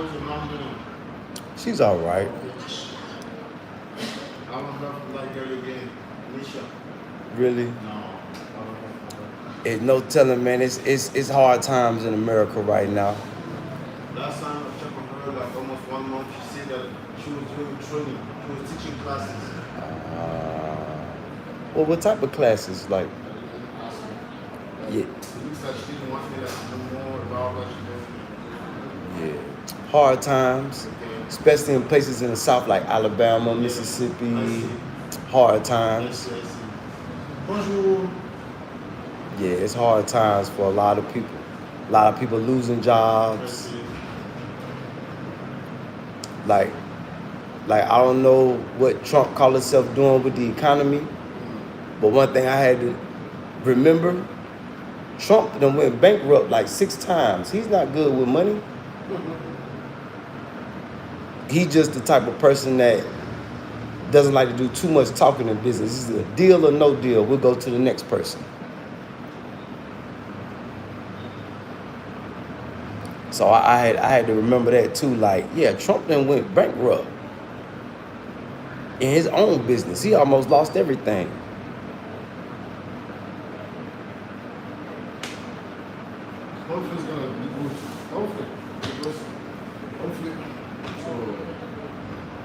How's your mom doing? She's all right. I don't have like her again. Nisha. Really? No. I don't have her. It's no telling, man. It's hard times in America right now. Last time I checked on her, like almost 1 month, she said that she was doing training. She was teaching classes. Well, what type of classes? Like, yeah, It looks like she didn't want me to know more about what she's doing. yeah. Hard times, especially in places in the South like Alabama, Mississippi. Hard times. I see. Bonjour. Yeah, it's hard times for a lot of people. A lot of people losing jobs. Like I don't know what Trump called himself doing with the economy, but one thing I had to remember, Trump done went bankrupt like 6 times. He's not good with money. He's just the type of person that doesn't like to do too much talking in business. This is a deal or no deal. We'll go to the next person. So I had to remember that too. Like, yeah, Trump then went bankrupt in his own business. He almost lost everything. Hopefully it's gonna be good. Hopefully. Because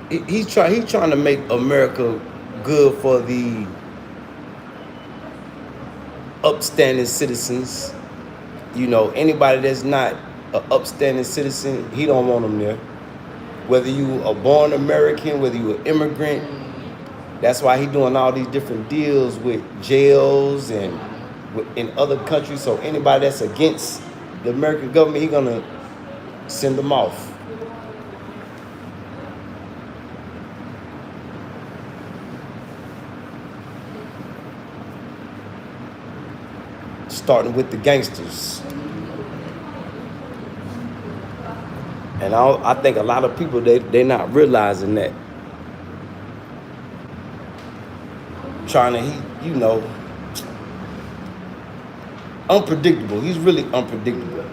He's trying to make America good for the upstanding citizens. You know, anybody that's not an upstanding citizen, he don't want them there. Whether you are born American, whether you an immigrant, that's why he doing all these different deals with jails and in other countries. So anybody that's against the American government, he gonna send them off. Starting with the gangsters. And I think a lot of people, they're not realizing that. Trying to, you know, unpredictable. He's really unpredictable.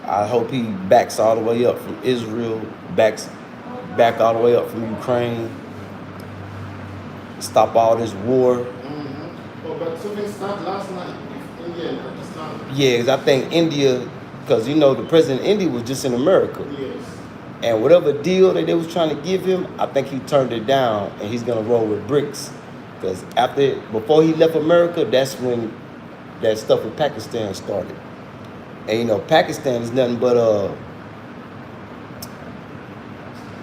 I hope he backs all the way up from Israel, back all the way up from Ukraine. Stop all this war. Oh, but something started last night with India and Pakistan. Yeah, 'cause I think India, because you know the president of India was just in America. Yes. And whatever deal that they was trying to give him, I think he turned it down, and he's gonna roll with BRICS. Because before he left America, that's when that stuff with Pakistan started. And you know, Pakistan is nothing but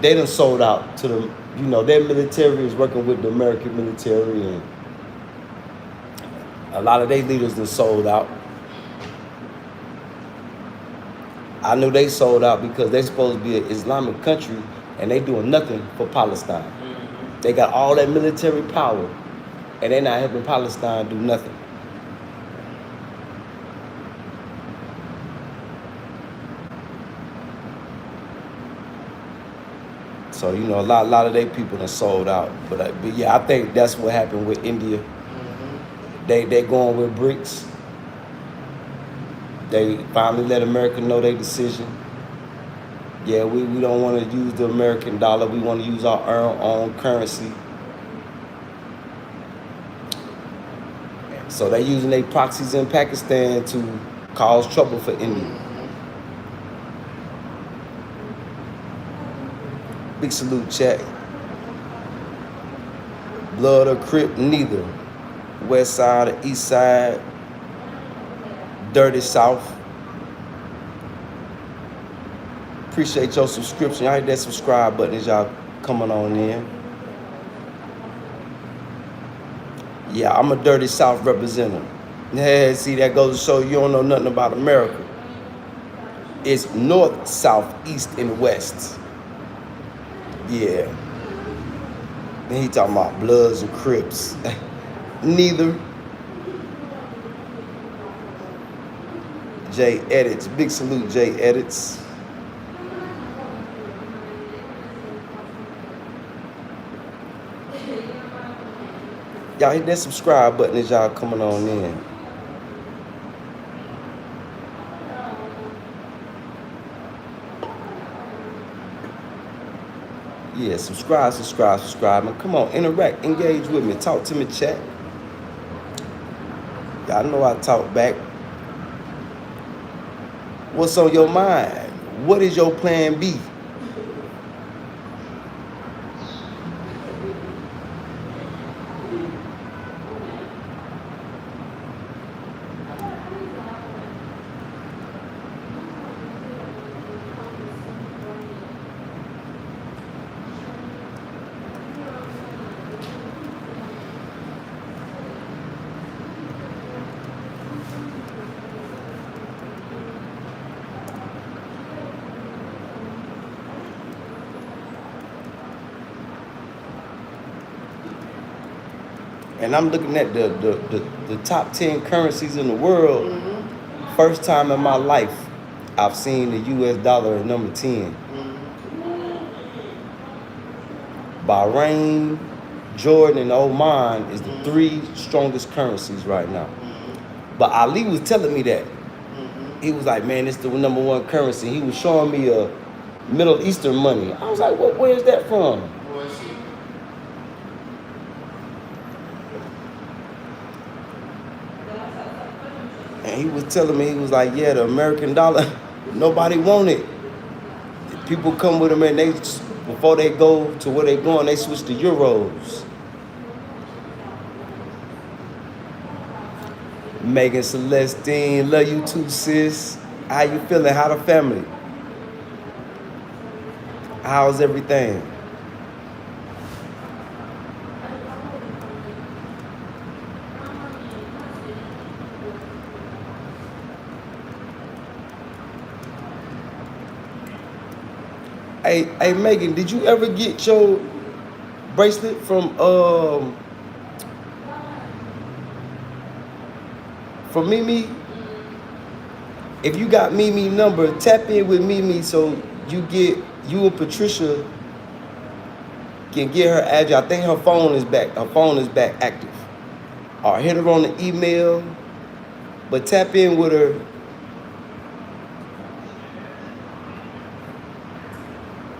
they done sold out to the, you know, their military is working with the American military, and a lot of their leaders done sold out. I knew they sold out because they supposed to be an Islamic country, and they doing nothing for Palestine. They got all that military power, and they're not helping Palestine do nothing. So, you know, a lot of their people done sold out. But yeah, I think that's what happened with India. They going with BRICS. They finally let America know their decision. Yeah, we don't want to use the American dollar. We want to use our own currency. So they're using their proxies in Pakistan to cause trouble for India. Big salute, chat. Blood or Crip, neither. West side or east side. Dirty South. Appreciate your subscription. Y'all hit that subscribe button as y'all coming on in. Yeah, I'm a Dirty South representative. Yeah, see, that goes to show you don't know nothing about America. It's north, south, east, and west. Yeah. Then he talking about Bloods and Crips. Neither. J Edits. Big salute, J Edits. Y'all hit that subscribe button as y'all coming on in. Yeah, subscribe. And come on, interact, engage with me. Talk to me, chat. Y'all know I talk back. What's on your mind? What is your plan B? And I'm looking at the top 10 currencies in the world. Mm-hmm. First time in my life, I've seen the US dollar at number 10. Mm-hmm. Bahrain, Jordan, and Oman is the 3 strongest currencies right now. Mm-hmm. But Ali was telling me that. Mm-hmm. He was like, man, it's the number 1 currency. He was showing me a Middle Eastern money. I was like, well, where's that from? Oh, I see. And he was telling me, he was like, yeah, the American dollar, nobody want it. People come with them and they, before they go to where they going, they switch to euros. Megan Celestine, love you too, sis. How you feeling? How the family? How's everything? Hey, Megan, did you ever get your bracelet from Mimi? If you got Mimi number, tap in with Mimi so you and Patricia can get her address. I think her phone is back. Her phone is back active. Or hit her on the email, but tap in with her.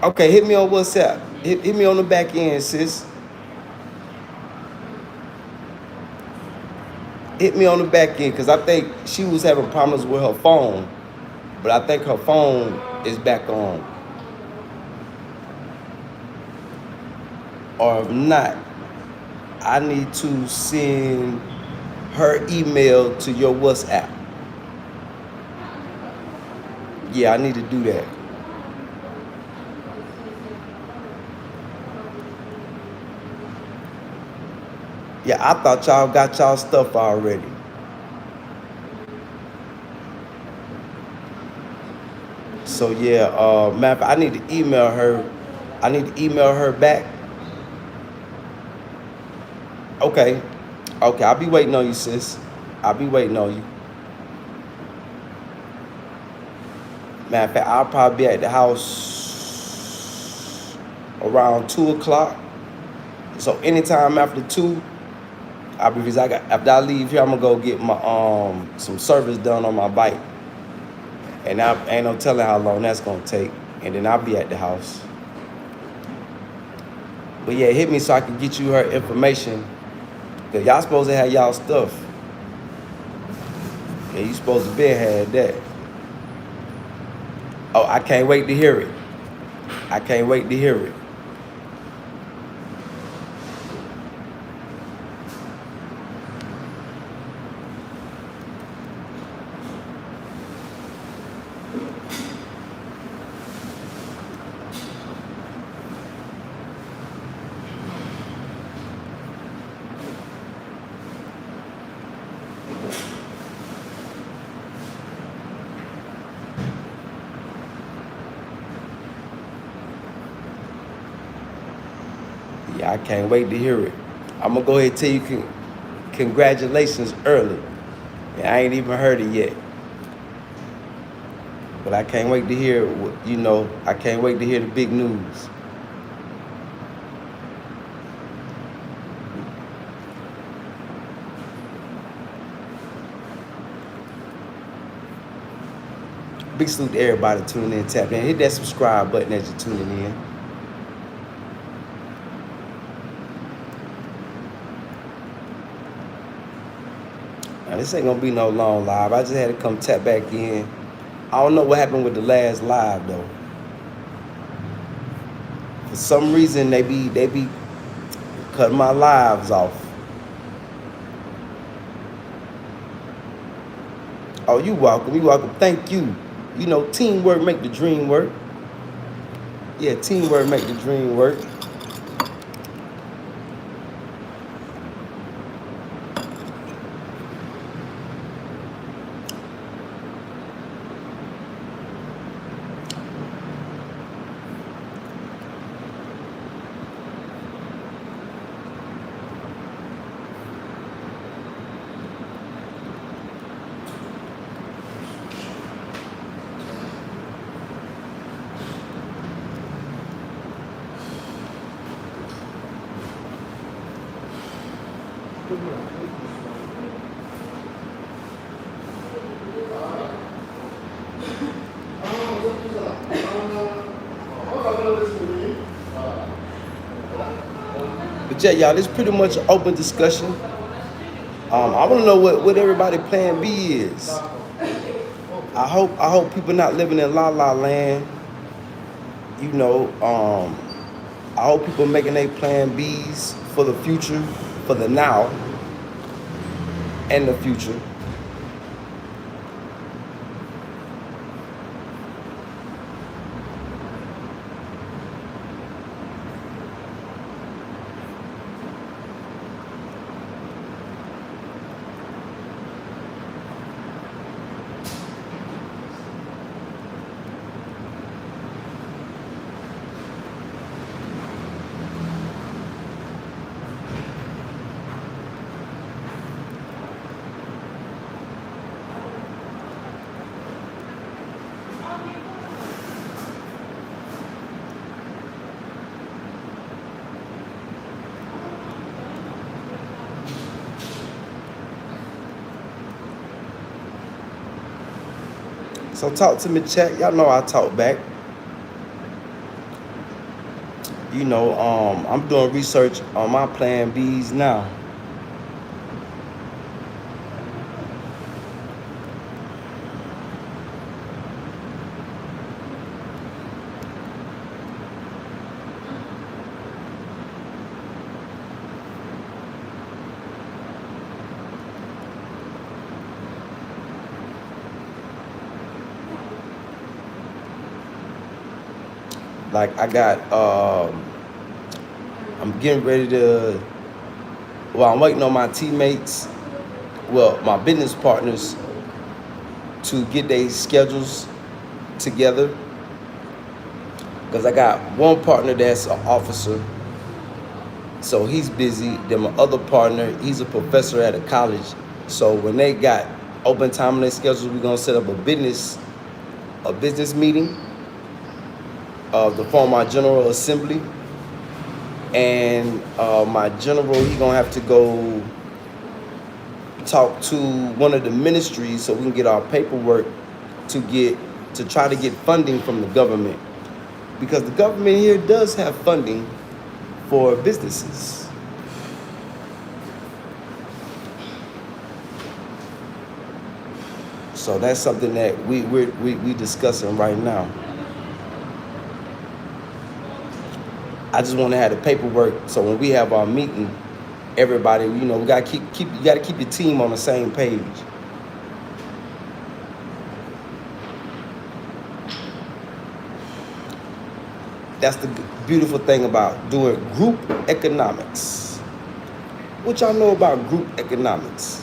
Okay, hit me on WhatsApp. Hit me on the back end, sis. Hit me on the back end, because I think she was having problems with her phone. But I think her phone is back on. Or if not, I need to send her email to your WhatsApp. Yeah, I need to do that. Yeah, I thought y'all got y'all stuff already. So yeah, matter of fact, I need to email her. I need to email her back. Okay, I'll be waiting on you, sis. I'll be waiting on you. Matter of fact, I'll probably be at the house around 2 o'clock. So anytime after 2, because after I leave here, I'm gonna go get my some service done on my bike, and I ain't no telling how long that's gonna take, and then I'll be at the house. But yeah, hit me so I can get you her information, cause y'all supposed to have y'all stuff. Yeah, you supposed to be had that. Oh, I can't wait to hear it. I can't wait to hear it. Yeah, I can't wait to hear it. I'm gonna go ahead and tell you congratulations early. And I ain't even heard it yet. But I can't wait to hear, I can't wait to hear the big news. Big salute to everybody tuning in, tapping in. Hit that subscribe button as you're tuning in. Now, this ain't gonna be no long live. I just had to come tap back in. I don't know what happened with the last live though. For some reason, they be cutting my lives off. Oh, you welcome. You welcome. Thank you. You know, teamwork make the dream work. Yeah, teamwork make the dream work. But yeah, y'all, this pretty much an open discussion. I want to know what everybody plan B is. I hope people not living in la la land. You know, I hope people making their plan Bs for the future, for the now, and the future. So talk to me, chat. Y'all know I talk back. You know, I'm doing research on my plan Bs now. Like I got, I'm getting ready to, well, I'm waiting on my teammates, well, my business partners to get their schedules together. Because I got one partner that's an officer, so he's busy. Then my other partner, he's a professor at a college. So when they got open time on their schedules, we're gonna set up a business meeting to form our General Assembly. And my general, he gonna have to go talk to one of the ministries so we can get our paperwork to try to get funding from the government, because the government here does have funding for businesses. So that's something that we discussing right now. I just want to have the paperwork so when we have our meeting, everybody, you know, we gotta keep you gotta keep your team on the same page. That's the beautiful thing about doing group economics. What y'all know about group economics?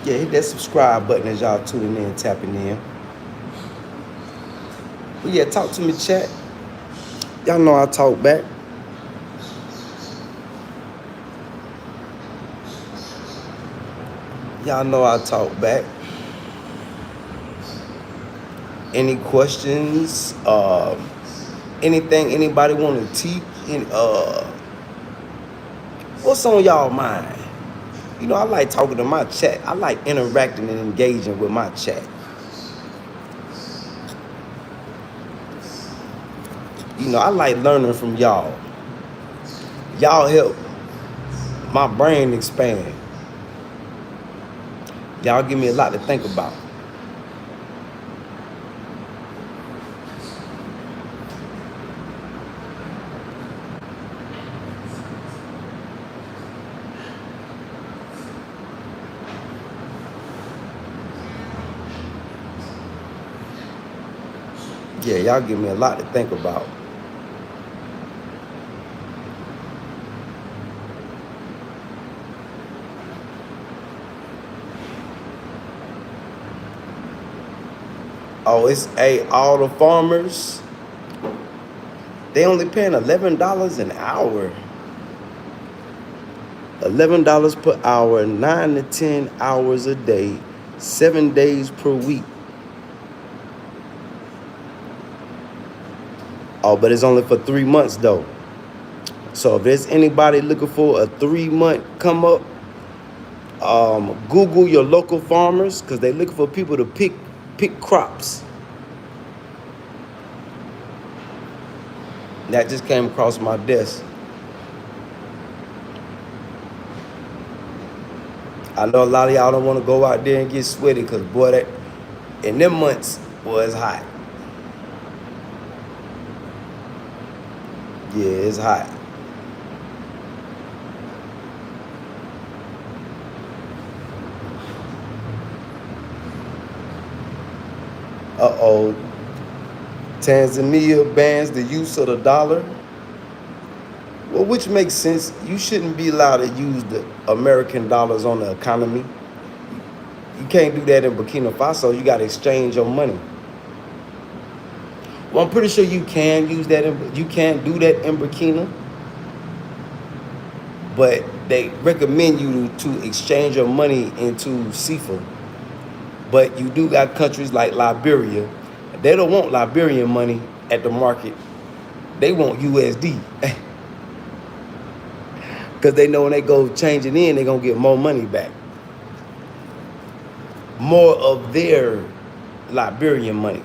Yeah, hit that subscribe button as y'all tuning in, tapping in. But yeah, talk to me, chat. Y'all know I talk back. Y'all know I talk back. Any questions? Anything anybody want to teach? What's on y'all mind? You know, I like talking to my chat. I like interacting and engaging with my chat. You know, I like learning from y'all. Y'all help my brain expand. Y'all give me a lot to think about. Yeah, y'all give me a lot to think about. Oh, all the farmers, they only paying $11 an hour. $11 per hour, 9 to 10 hours a day, 7 days per week. Oh, but it's only for 3 months though. So if there's anybody looking for a 3-month come up, Google your local farmers, because they looking for people to pick crops. That just came across my desk. I know a lot of y'all don't want to go out there and get sweaty, because boy, that in them months was hot. Yeah, it's hot. Uh-oh. Tanzania bans the use of the dollar. Well, which makes sense. You shouldn't be allowed to use the American dollars on the economy. You can't do that in Burkina Faso. You got to exchange your money. Well, I'm pretty sure you can use that. You can do that in Burkina, but they recommend you to exchange your money into CFA. But you do got countries like Liberia. They don't want Liberian money at the market. They want USD. Because they know when they go change it in, they're going to get more money back. More of their Liberian money.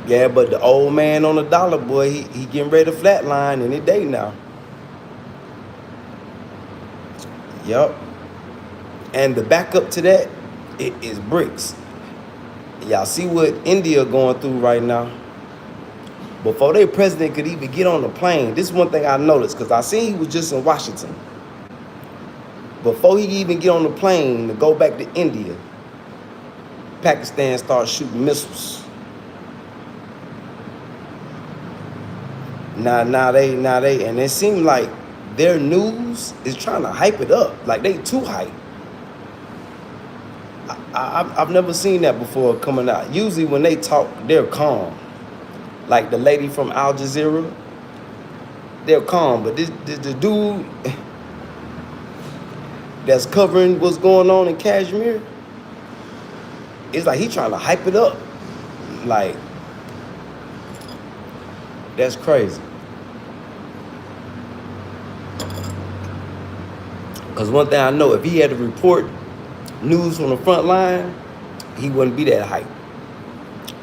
Yeah, but the old man on the dollar, boy, he getting ready to flatline any day now. Yup. And the backup to that, it is BRICS. Y'all see what India going through right now? Before their president could even get on the plane, this is one thing I noticed, because I seen he was just in Washington. Before he even get on the plane to go back to India, Pakistan started shooting missiles. Now they, and it seemed like their news is trying to hype it up, like they too hype. I've never seen that before coming out. Usually when they talk, they're calm. Like the lady from Al Jazeera, they're calm. But this the dude that's covering what's going on in Kashmir, it's like he trying to hype it up. Like, that's crazy. Because one thing I know, if he had to report news from the front line, he wouldn't be that hype.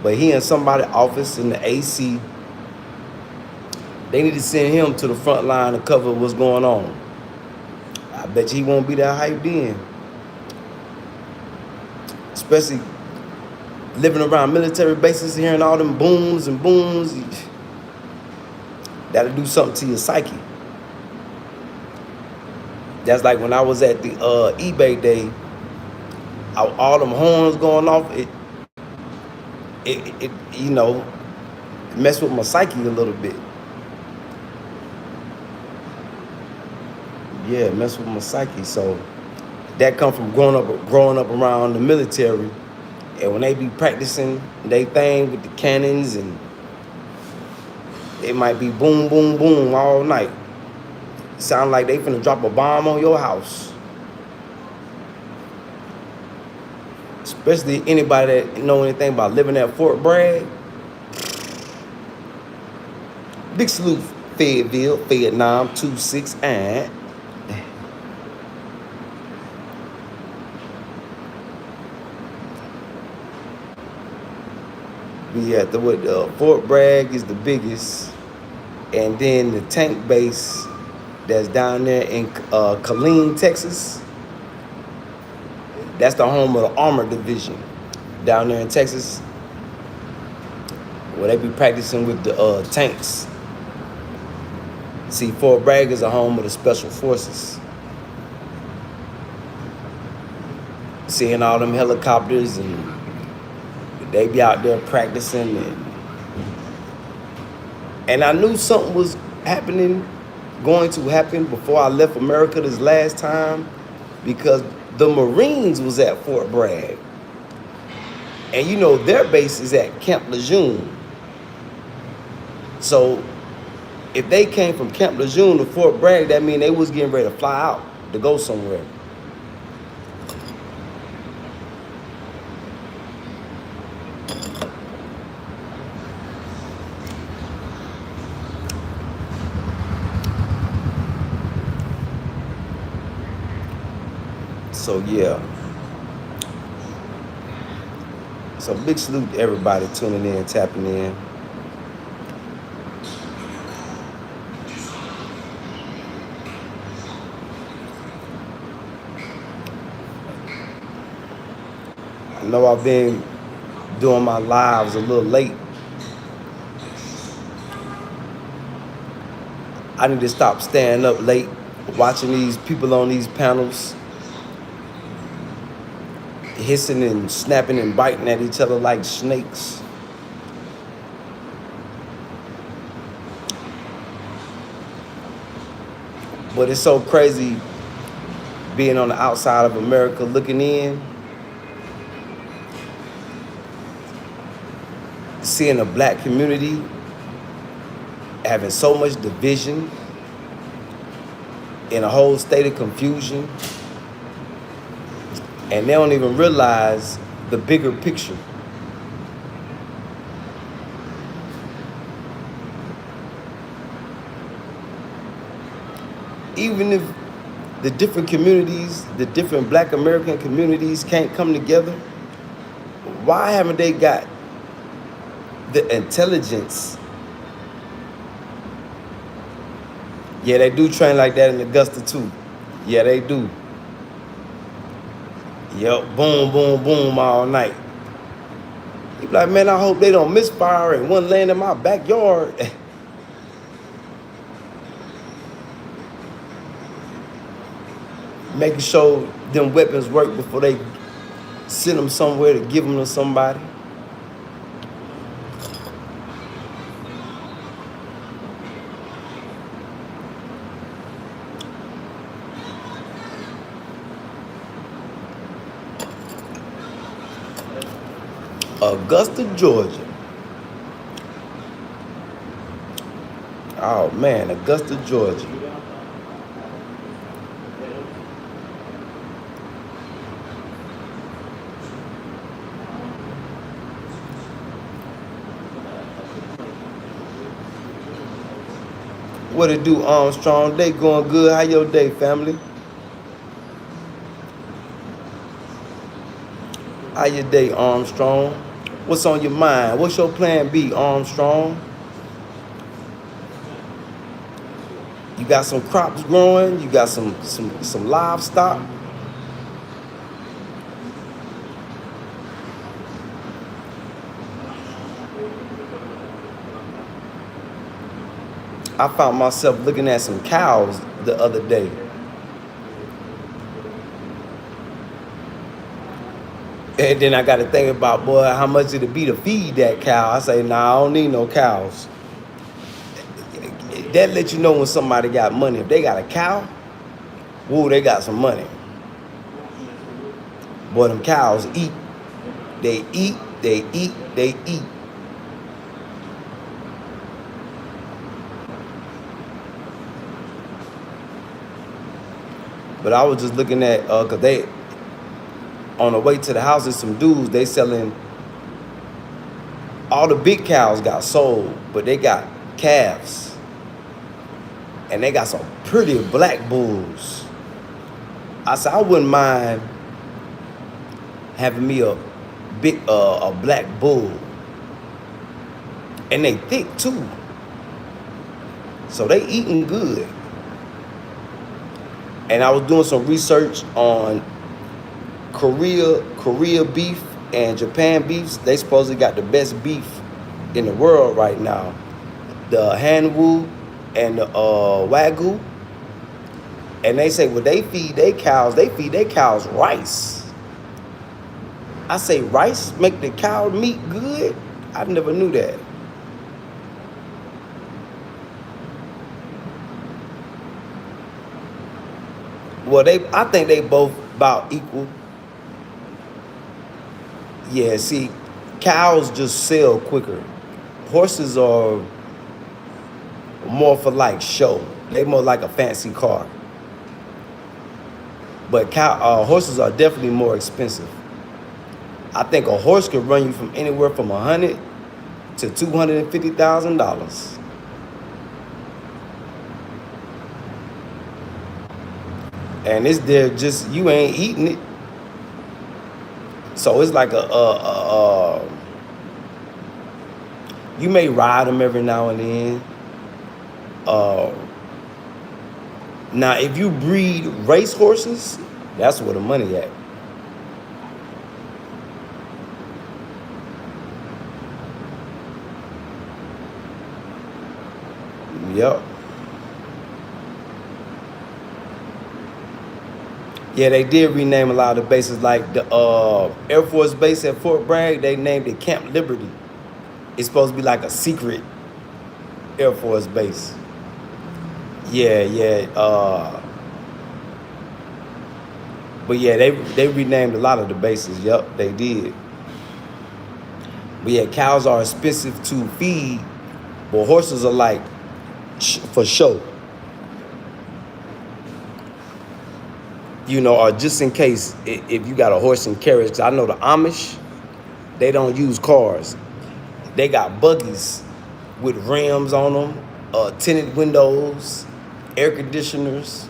But he in somebody's office in the AC, they need to send him to the front line to cover what's going on. I bet you he won't be that hype then. Especially living around military bases, hearing all them booms and booms. That'll do something to your psyche. That's like when I was at the eBay day, all them horns going off, it you know, messed with my psyche a little bit. Yeah, mess with my psyche. So that come from growing up around the military, and when they be practicing they thing with the cannons, and it might be boom, boom, boom all night. Sound like they finna drop a bomb on your house. especially anybody that know anything about living at Fort Bragg. Big salute, Fayetteville, Vietnam, 26 and. Yeah, Fort Bragg is the biggest, and then the tank base that's down there in Killeen, Texas. That's the home of the Armor Division down there in Texas, where they be practicing with the tanks. See, Fort Bragg is a home of the Special Forces. Seeing all them helicopters, and they be out there practicing, and I knew something was going to happen before I left America this last time, because the Marines was at Fort Bragg. And you know, their base is at Camp Lejeune. So if they came from Camp Lejeune to Fort Bragg, that means they was getting ready to fly out to go somewhere. So yeah. So big salute to everybody tuning in, tapping in. I know I've been doing my lives a little late. I need to stop staying up late, watching these people on these panels, hissing and snapping and biting at each other like snakes. But it's so crazy being on the outside of America looking in, seeing a black community having so much division, in a whole state of confusion, and they don't even realize the bigger picture. Even if the different communities, the different Black American communities can't come together, why haven't they got the intelligence? Yeah, they do train like that in Augusta too. Yeah, they do. Yep, boom, boom, boom all night. You be like, man, I hope they don't misfire and one land in my backyard. Making sure them weapons work before they send them somewhere to give them to somebody. Augusta, Georgia. Oh man, Augusta, Georgia. What it do, Armstrong? Day going good. How your day, family? How your day, Armstrong? What's on your mind? What's your plan B, Armstrong? You got some crops growing? You got some livestock? I found myself looking at some cows the other day. And then I got to think about, boy, how much it'd be to feed that cow. I say, nah, I don't need no cows. That lets you know when somebody got money. If they got a cow, whoa, they got some money. Boy, them cows eat. They eat, they eat, they eat. But I was just looking at, cause on the way to the house, there's some dudes, they selling, all the big cows got sold, but they got calves. And they got some pretty black bulls. I said, I wouldn't mind having me a black bull. And they thick too. So they eating good. And I was doing some research on Korea beef and Japan beefs. They supposedly got the best beef in the world right now. The Hanwoo and the Wagyu. And they say, well, they feed their cows rice. I say, rice make the cow meat good? I never knew that. Well, I think they both about equal. Yeah, see, cows just sell quicker. Horses are more for like show. They more like a fancy car. But horses are definitely more expensive. I think a horse could run you from anywhere from $100,000 to $250,000. And it's there just, you ain't eating it. So it's like you may ride them every now and then. Now, if you breed race horses, that's where the money at. Yep. Yeah, they did rename a lot of the bases, like the Air Force Base at Fort Bragg. They named it Camp Liberty. It's supposed to be like a secret Air Force base. Yeah. But yeah, they renamed a lot of the bases. Yep, they did. But yeah, cows are expensive to feed, but horses are like for show. You know, or just in case if you got a horse and carriage. 'Cause I know the Amish, they don't use cars. They got buggies with rims on them, tinted windows, air conditioners,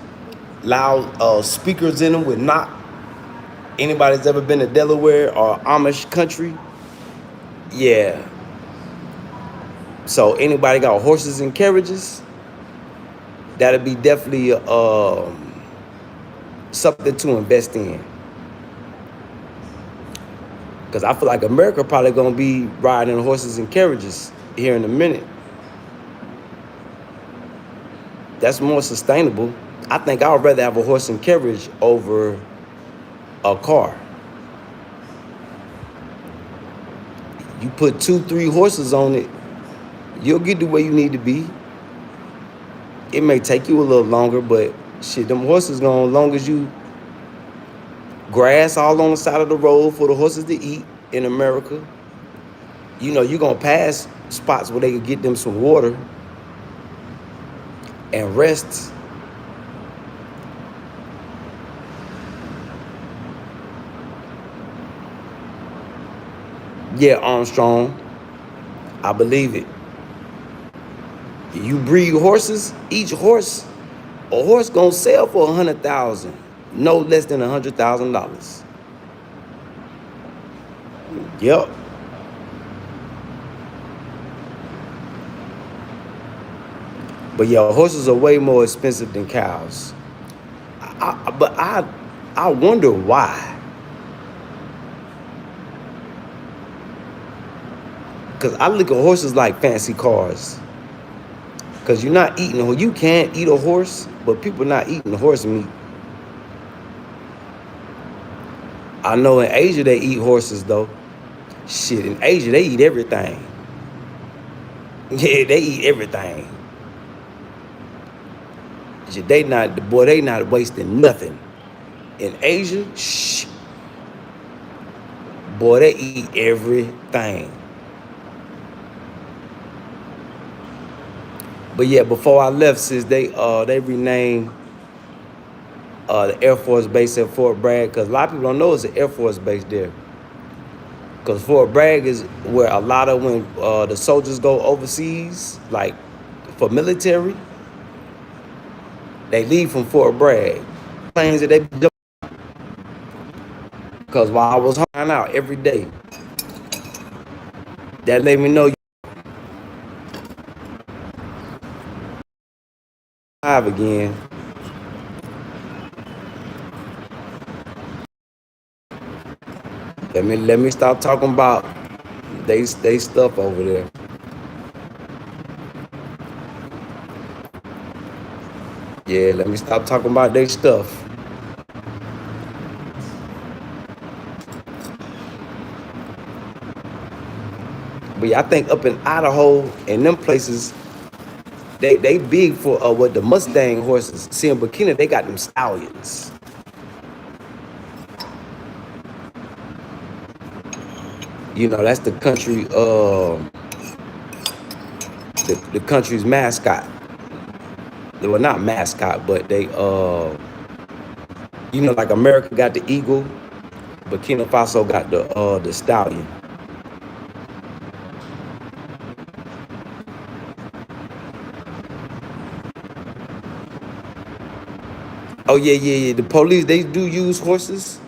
loud speakers in them with knock. Anybody's ever been to Delaware or Amish country? Yeah. So anybody got horses and carriages, that'll be definitely something to invest in. Because I feel like America probably going to be riding horses and carriages here in a minute. That's more sustainable. I think I would rather have a horse and carriage over a car. You put 2-3 horses on it, you'll get to where you need to be. It may take you a little longer, but shit, them horses gonna, long as you grass all on the side of the road for the horses to eat in America. You know, you're gonna pass spots where they can get them some water and rest. Yeah, Armstrong, I believe it. You breed horses, a horse gonna sell for $100,000, no less than $100,000. Yep. But yeah, horses are way more expensive than cows. But I wonder why. Because I look at horses like fancy cars. Because you're not eating, you can't eat a horse, but people not eating horse meat. I know in Asia they eat horses though. Shit, in Asia they eat everything. Yeah, they eat everything. Shit, they not wasting nothing. In Asia, shh. Boy, they eat everything. But yeah, before I left, since they renamed the Air Force base at Fort Bragg, because a lot of people don't know it's an Air Force base there. Because Fort Bragg is where a lot of when the soldiers go overseas, like for military, they leave from Fort Bragg. Planes that they jump. Because while I was hanging out every day, that let me know you live again. Let me stop talking about they stuff over there. Yeah, let me stop talking about their stuff. But yeah, I think up in Idaho and them places, they big for what the Mustang horses. See, in Burkina, they got them stallions. You know, that's the country, the country's mascot. Well, not mascot, but they, you know, like America got the eagle, Burkina Faso got the stallion. Oh yeah. The police, they do use horses,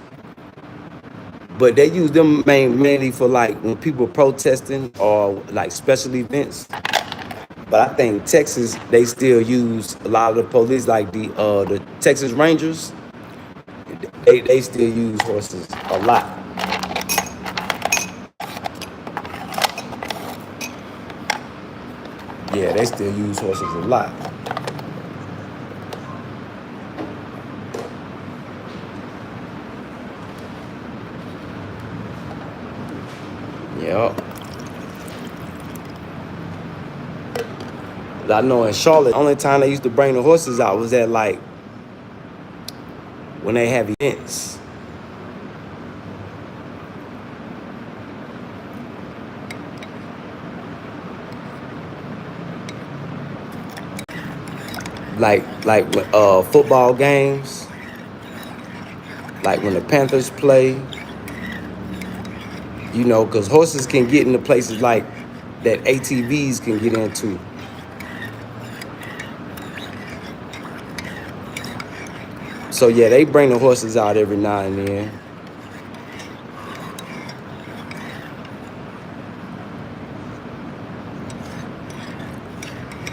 but they use them mainly for like when people protesting or like special events. But I think Texas, they still use a lot of the police, like the Texas Rangers. They still use horses a lot. Yeah, they still use horses a lot. Yeah. I know in Charlotte, the only time they used to bring the horses out was at like when they have events. Like football games, like when the Panthers play, you know, because horses can get into places like that ATVs can get into. So yeah, they bring the horses out every now and then.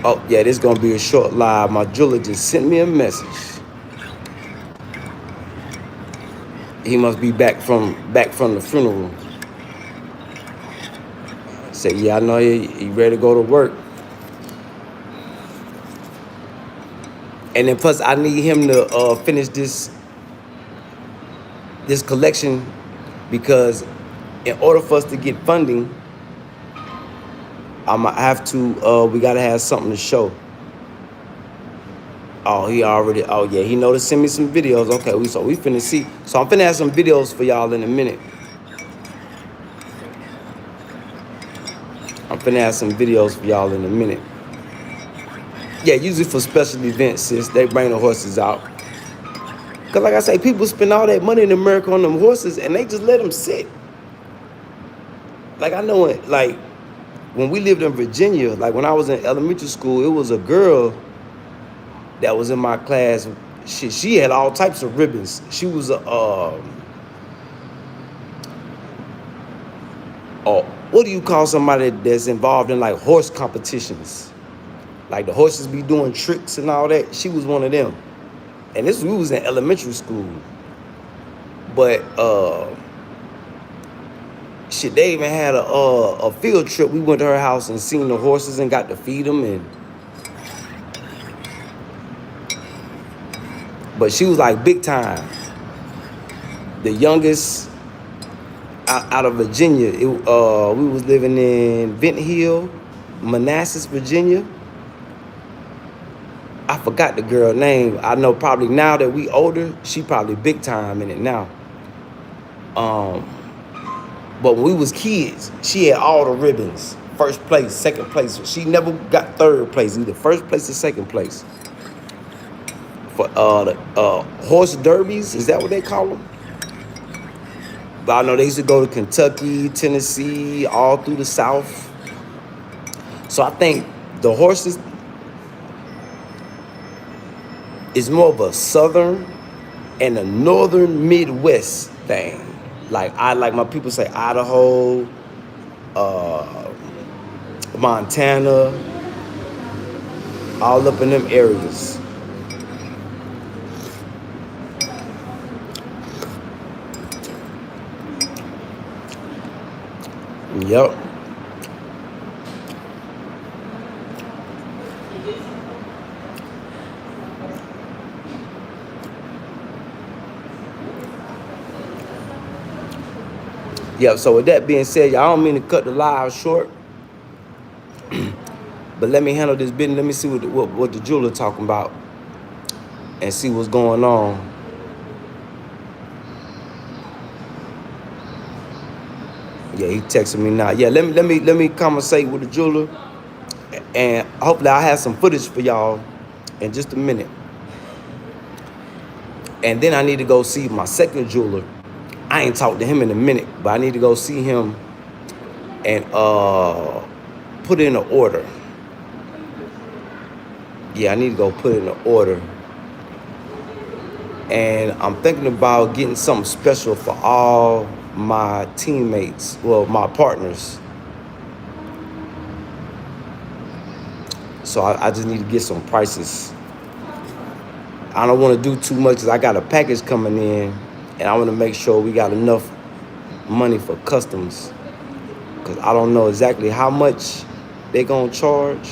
Oh yeah, this is gonna be a short live. My jeweler just sent me a message. He must be back from the funeral. Say, yeah, I know he ready to go to work. And then plus I need him to finish this collection, because in order for us to get funding, I'ma have to we gotta have something to show. Oh, he know to send me some videos. Okay, we finna see. So I'm finna have some videos for y'all in a minute. I'm finna have some videos for y'all in a minute. Yeah, usually for special events, sis, they bring the horses out. Cause like I say, people spend all that money in America on them horses and they just let them sit. Like I know it, like when we lived in Virginia, like when I was in elementary school, it was a girl that was in my class. She had all types of ribbons. She was what do you call somebody that's involved in like horse competitions? Like the horses be doing tricks and all that. She was one of them. And we was in elementary school. But shit, they even had a field trip. We went to her house and seen the horses and got to feed them. But she was like big time. The youngest out of Virginia. We was living in Vent Hill, Manassas, Virginia. I forgot the girl name. I know probably now that we older, she probably big time in it now. But when we was kids, she had all the ribbons. First place, second place. She never got third place, either first place or second place. for the horse derbies. Is that what they call them? But I know they used to go to Kentucky, Tennessee, all through the South. So I think the horses is more of a southern and a northern Midwest thing. Like my people say Idaho, Montana, all up in them areas. Yep. Yep. So with that being said, y'all, I don't mean to cut the live short, but let me handle this business. Let me see what the jeweler talking about and see what's going on. Yeah, he texting me now. Yeah, let me conversate with the jeweler, and hopefully I have some footage for y'all in just a minute. And then I need to go see my second jeweler. I ain't talked to him in a minute, but I need to go see him and put in an order. Yeah, I need to go put in an order. And I'm thinking about getting something special for all my teammates, well, my partners. So I just need to get some prices. I don't want to do too much because I got a package coming in, and I want to make sure we got enough money for customs, because I don't know exactly how much they gonna charge.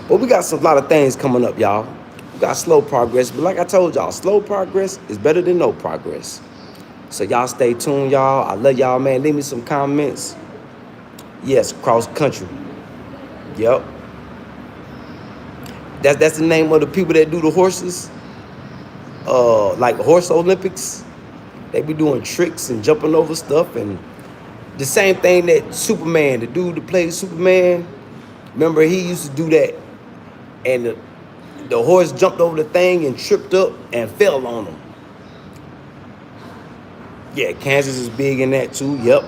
But we got a lot of things coming up, y'all. We got slow progress, but like I told y'all, slow progress is better than no progress. So y'all stay tuned, y'all. I love y'all, man. Leave me some comments. Yes, cross country. Yep. That's the name of the people that do the horses. Like horse Olympics. They be doing tricks and jumping over stuff, and the same thing that Superman, the dude that plays Superman, remember he used to do that, and the horse jumped over the thing and tripped up and fell on him. Yeah, Kansas is big in that too. Yep.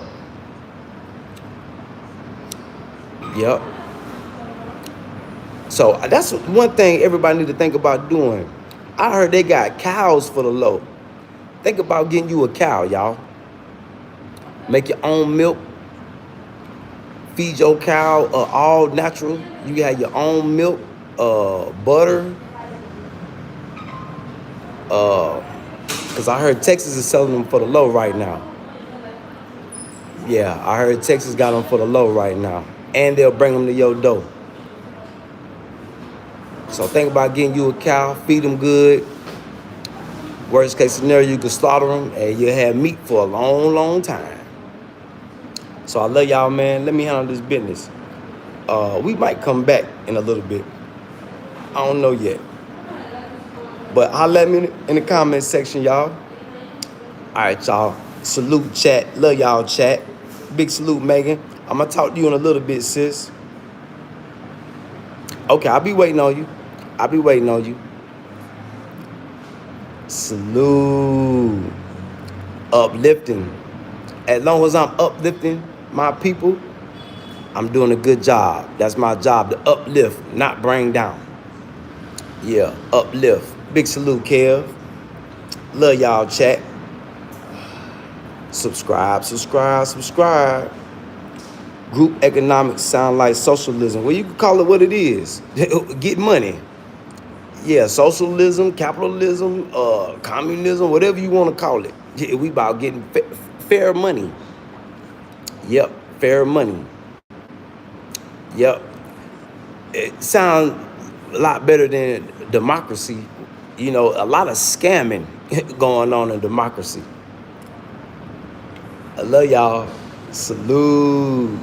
Yep. So that's one thing everybody need to think about doing. I heard they got cows for the low. Think about getting you a cow, y'all. Make your own milk. Feed your cow all natural. You got your own milk, butter. Because I heard Texas is selling them for the low right now. Yeah, I heard Texas got them for the low right now. And they'll bring them to your door. So think about getting you a cow, feed them good. Worst case scenario, you can slaughter them and you'll have meat for a long, long time. So I love y'all, man. Let me handle this business. We might come back in a little bit. I don't know yet. But holla at me in the comment section, y'all. All right, y'all. Salute, chat. Love y'all, chat. Big salute, Megan. I'm going to talk to you in a little bit, sis. Okay, I'll be waiting on you. I'll be waiting on you. Salute. Uplifting. As long as I'm uplifting my people, I'm doing a good job. That's my job, to uplift, not bring down. Yeah, uplift. Big salute, Kev. Love y'all, chat. Subscribe. Group economics sound like socialism. Well, you can call it what it is. Get money. Yeah, socialism, capitalism, communism, whatever you want to call it. Yeah, we about getting fair money. Yep, fair money. Yep. It sounds a lot better than democracy. You know, a lot of scamming going on in democracy. I love y'all. Salute.